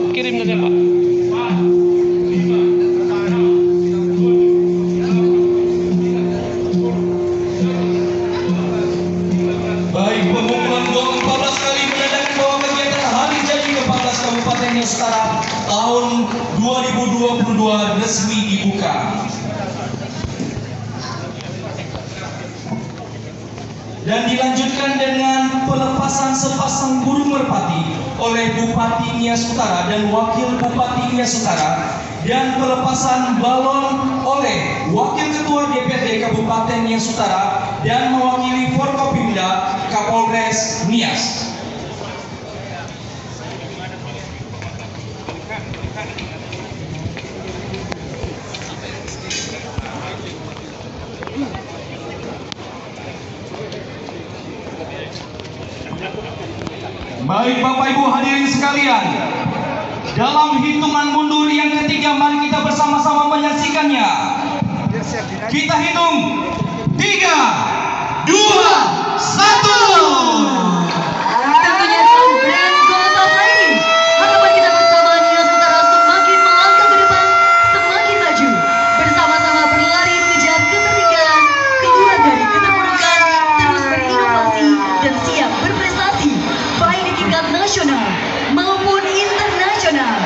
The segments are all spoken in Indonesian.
Kirim saja Pak. Baik, pengumuman gol 14 kali menandakan bahwa kegiatan Hari Jadi ke-14 Kabupaten Nias Utara tahun 2022 resmi dibuka. Dan dilanjutkan dengan pelepasan sepasang burung merpati oleh Bupati Nias Utara dan Wakil Bupati Nias Utara, dan pelepasan balon oleh Wakil Ketua DPRD Kabupaten Nias Utara dan mewakili Forkopimda Kapolres Nias. Baik Bapak Ibu hadirin sekalian, dalam hitungan mundur yang ketiga mari kita bersama-sama menyaksikannya. Kita hitung 3, 2, 1. Tentunya sang brand Gold of Lady. Harapan kita bersama Nias Utara semakin melangkah ke depan, semakin maju. Bersama-sama berlari mengejar ketertinggalan, keluar dari keterpurukan, terus berinovasi dan siap berprestasi, baik di tingkat nasional maupun internasional.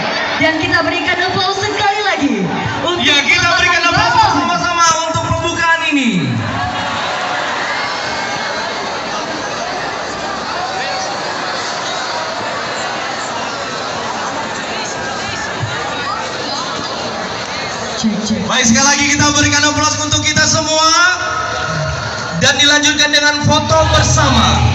Dan kita berikan aplaus sekali lagi untuk Ya, kita berikan aplaus bersama-sama untuk pembukaan ini. Baik, sekali lagi kita berikan aplaus untuk kita semua dan dilanjutkan dengan foto bersama.